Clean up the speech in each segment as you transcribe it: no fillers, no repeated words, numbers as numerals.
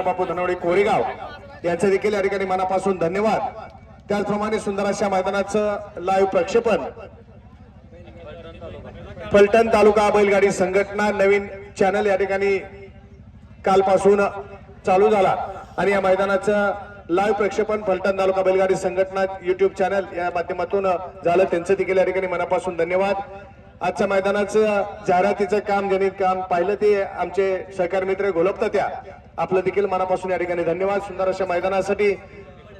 बापू धनवडे कोरेगाव यांचे देखील या ठिकाणी मनापासून धन्यवाद। त्याचप्रमाणे सुंदर अशा मैदानाचं लाईव्ह प्रक्षेपण फलटण तालुका बैलगाडी संघटना नवीन चॅनल या ठिकाणी कालपासून चालू झाला आणि या मैदानाचं लाईव्ह प्रक्षेपण फलटण तालुका बैलगाडी संघटना युट्यूब चॅनल या माध्यमातून झालं, त्यांचं देखील या ठिकाणी मनापासून धन्यवाद। आजच्या मैदानाचं जाहिरातीचं काम ज्यांनी काम पाहिलं ते आमचे सहकारी मित्र घोलपता त्या आपलं देखील मनापासून या ठिकाणी धन्यवाद। सुंदर अशा मैदानासाठी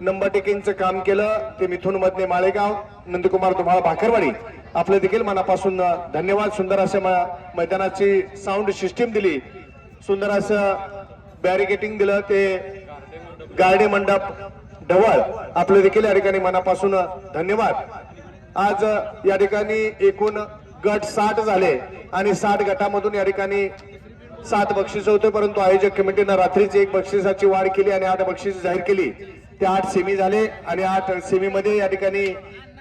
नंबर टेकिंगचं काम केलं ते मिथुन मधने माळेगाव नंदकुमार तुम्हाला भाकरवाडी आपलं देखील मनापासून धन्यवाद। सुंदर अशा मैदानाची साऊंड सिस्टीम दिली, सुंदर असं बॅरिकेटिंग दिलं ते गार्डे मंडप ढवळ आपलं देखील या ठिकाणी मनापासून धन्यवाद। आज या ठिकाणी एकूण गट 60 झाले आणि 60 गटामधून या ठिकाणी 7 बक्षीस होते, परंतु आयोजक कमिटीनं रात्रीच 1 बक्षिसाची वाढ केली आणि 8 बक्षीस जाहीर केली। ते 8 सेमी झाले आणि 8 सेमी मध्ये या ठिकाणी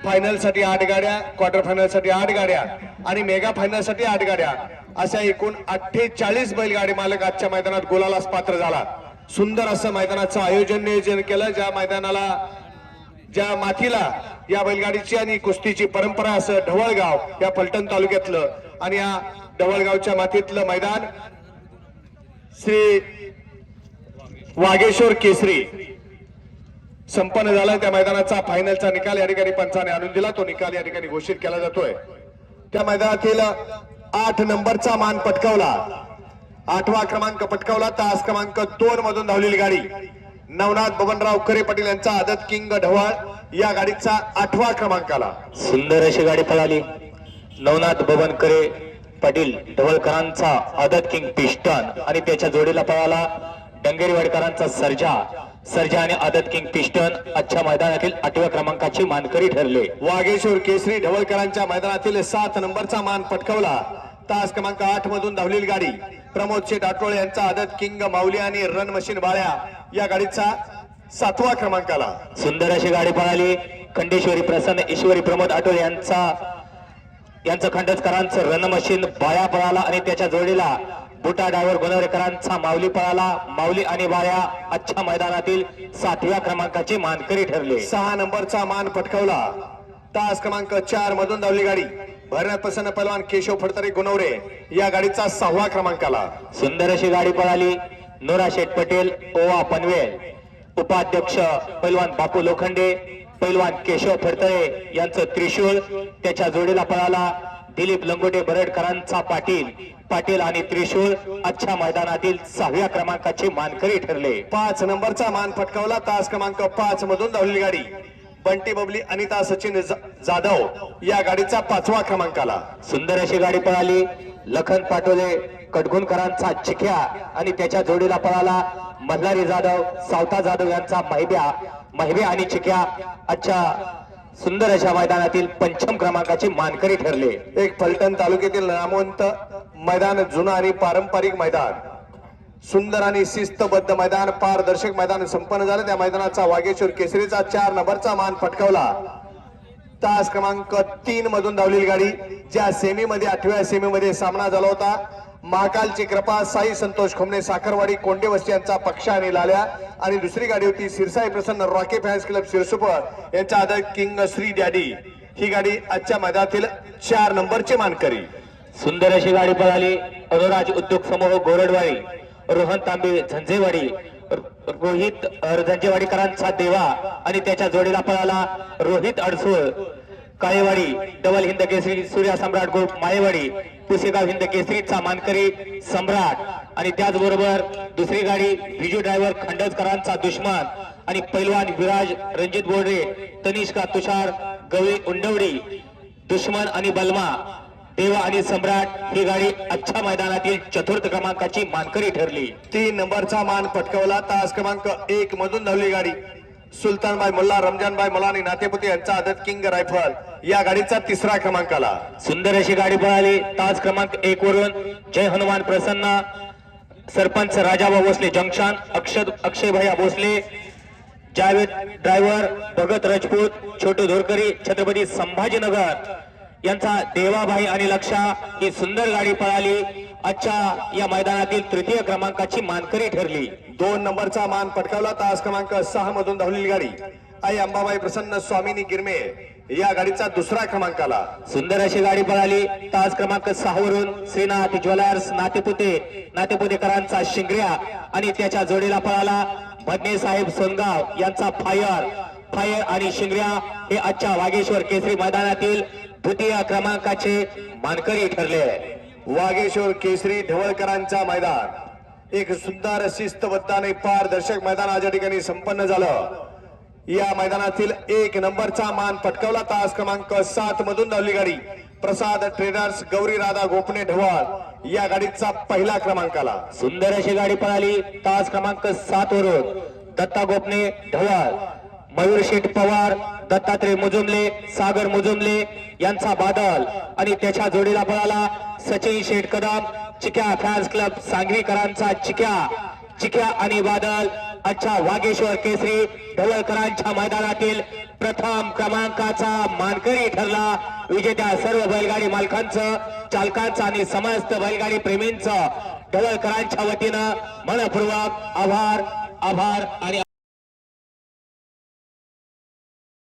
फायनल साठी 8 गाड्या, क्वार्टर फायनल साठी 8 गाड्या आणि मेगा फायनल साठी 8 गाड्या अशा एकूण 48 बैलगाडी मालक आजच्या मैदानात गोलालाच पात्र झाला। सुंदर असं मैदानाचं आयोजन नियोजन केलं, ज्या मैदानाला ज्या मातीला या बैलगाडीची आणि कुस्तीची परंपरा असं ढवळगाव या फलटण तालुक्यातलं आणि या ढवळगावच्या मातीतलं मैदान श्री वागेश्वर केसरी संपन्न झालं। त्या मैदानाचा फायनलचा निकाल या ठिकाणी पंचाने आणून दिला, तो निकाल या ठिकाणी घोषित केला जातोय। त्या मैदानातील 8 नंबरचा मान पटकावला, 8वा क्रमांक पटकावला तास क्रमांक 2 मधून धावलेली गाडी नवनाथ बबनराव करे पाटील यांचा आदत किंग ढवळ या गाडीचा 8वा क्रमांक आला। सुंदर अशी गाडी पळाली, नवनाथ बबन करे पाटील ढवळकरांचा आदत किंग पिस्टन आणि त्याच्या जोडीला पळाला डंगेरीवाडकरांचा सर्जा आणि आदत किंग पिस्टन आजच्या मैदानातील 8व्या क्रमांकाची मानकरी ठरले। वागेश्वर केसरी ढवळकरांच्या मैदानातील 7 नंबरचा मान पटकावला, तास क्रमांक 8 मधून धावलेली गाडी प्रमोद शेठ आटोळे यांचा आदत किंग माऊली आणि रन मशीन बाळ्या या गाडीचा 7वा क्रमांक आला। सुंदर अशी गाडी पळाली, खंडेश्वरी प्रसन्न ईश्वरी प्रमोद आटोळे यांचं खंडचकरांचं रन मशीन बाळ्या पळाला आणि त्याच्या जोडीला बुटा ड्रायव्हर गोनवरेकरांचा माऊली पळाला। माऊली आणि बाळ्या आजच्या मैदानातील 7व्या क्रमांकाची मानकरी ठरले। 6 नंबरचा मान पटकावला, तास क्रमांक 4 मधून धावली गाडी भरत प्रसन्न पहलवान केशव फडतरे गुणवरे या गाडीचा 6वा क्रमांक आला। सुंदर अशी गाडी पळाली, नोरा शेठ पटेल ओवा पनवेल उपाध्यक्ष पैलवान बापू लोखंडे पैलवान केशव फडतरे यांचं त्रिशूळ, त्याच्या जोडीला पळाला दिलीप लंगोटे बरडकरांचा पाटील आणि त्रिशूळ आजच्या मैदानातील 6व्या क्रमांकाची मानकरी ठरले। 5 नंबरचा मान पटकावला, तास क्रमांक 5 मधून धावलेली गाडी बंटी बबली अनिता सचिन जाधव या गाडीचा 5वा क्रमांक आला। सुंदर अशी गाडी पळाली, लखन पाटोले कडगुणकरांचा चिख्या आणि त्याच्या जोडीला पळाला मल्हारी जाधव सावता जाधव यांचा महिब्या आणि चिख्या आजच्या सुंदर अशा मैदानातील 5म क्रमांकाची मानकरी ठरले। एक फलटण तालुक्यातील नामवंत मैदान, जुनं आणि पारंपरिक मैदान, सुंदर आणि शिस्तबद्ध मैदान, पारदर्शक मैदान संपन्न झालं। त्या मैदानाचा वागेश्वर केसरीचा 4 नंबरचा मान पटकावला, तास क्रमांक 3 मधून धावलेली गाडी ज्या सेमी मध्ये 8व्या सेमी मध्ये सामना झाला होता महाकालची कृपा साई संतोष खोमणे साखरवाडी कोंडे वस्ती यांचा पक्ष आणि लाल्या आणि दुसरी गाडी होती सिरसाई प्रसन्न रॉकी फॅन्स क्लब सिरसुपर यांचा आदत किंग श्री डॅडी ही गाडी आजच्या मैदानातील 4 नंबरची मानकरी। सुंदर अशी गाडी पळाली, अनुराज उद्योग समूह गोरडवाडी रोहन तांबे झंझेवाडी रोहित झंझेवाडीकरांचा देवा आणि त्याच्या जोडीला पळाला रोहित अडसूळ काळेवाडी डबल हिंद केसरी सूर्या सम्राट ग्रुप माळेवाडी पुसेगाव हिंद केसरीचा मानकरी सम्राट आणि त्याचबरोबर दुसरी गाडी विजू ड्रायव्हर खंडचकरांचा दुश्मन आणि पैलवान विराज रणजित बोर्डे तनिष्का तुषार गवळी उंडवडी दुश्मन आणि बलमा देवा आणि सम्राट ही गाडी आजच्या मैदानातील 4th क्रमांकाची मानकरी ठरली। 3 नंबरचा मान पटकावला, तास क्रमांक 1 मधून धावली गाडी सुलतानबाई मुल्ला रमजानबाई मुल्ला आणि नातेपुते यांचा आदत किंग रायफल या गाडीचा 3रा क्रमांक आला। सुंदर अशी गाडी पळाली, तास क्रमांक 1 वरून जय हनुमान प्रसन्न सरपंच राजाबा भोसले जंक्शन अक्षय भैया भोसले जावेद ड्रायव्हर भगत राजपूत छोटू धोरकरी छत्रपती संभाजीनगर यांचा देवाभाई आणि लक्षा ही सुंदर गाडी पळाली, आजच्या या मैदानातील 3य क्रमांकाची मानकरी ठरली। 2 नंबरचा मान पटकावला. तास क्रमांक 6 मधून धावलेली गाडी आई अंबाबाई प्रसन्न स्वामिनी गिरमे या गाडीचा दुसरा क्रमांक आला. सुंदर अशी गाडी पळाली. तास क्रमांक 6 वरून श्रीनाथ ज्वेलर्स नातेपुतेकरांचा शिंगऱ्या आणि त्याच्या जोडीला पळाला भटणे साहेब सोनगाव यांचा फायर आणि शिंगऱ्या हे आजच्या वागेश्वर केसरी मैदानातील द्वितीय क्रमांकाचे मानकरी ठरले. वागेश्वर केसरी ढवळकरांचा मैदान एक सुंदर शिस्तबद्ध आणि पारदर्शक मैदान आज या ठिकाणी संपन्न झालं. या मैदानातील 1 नंबरचा मान पटकावला. तास क्रमांक 7 मधून धावली गाडी प्रसाद ट्रेडर्स गौरी राधा गोपणे ढवळ या गाडीचा पहिला क्रमांक आला. सुंदर अशी गाडी पळाली. तास क्रमांक 7 वरून दत्ता गोपणे ढवळ मयूर शेठ पवार दत्तात्रय मुजुमले सागर मुजुमले यांचा बादल आणि त्याच्या जोडीला पळाला सचिन शेठ कदम चिक्या फॅन्स क्लब सांगवीकरांचा चिक्या आणि बादल अच्छा वागेश्वर केसरी ढवळकरांच्या मैदानातील प्रथम क्रमांकाचा मानकरी ठरला. विजेत्या सर्व बैलगाडी मालकांचं चालकांचं आणि समस्त बैलगाडी प्रेमींचं ढवळकरांच्या वतीनं मनपूर्वक आभार आणि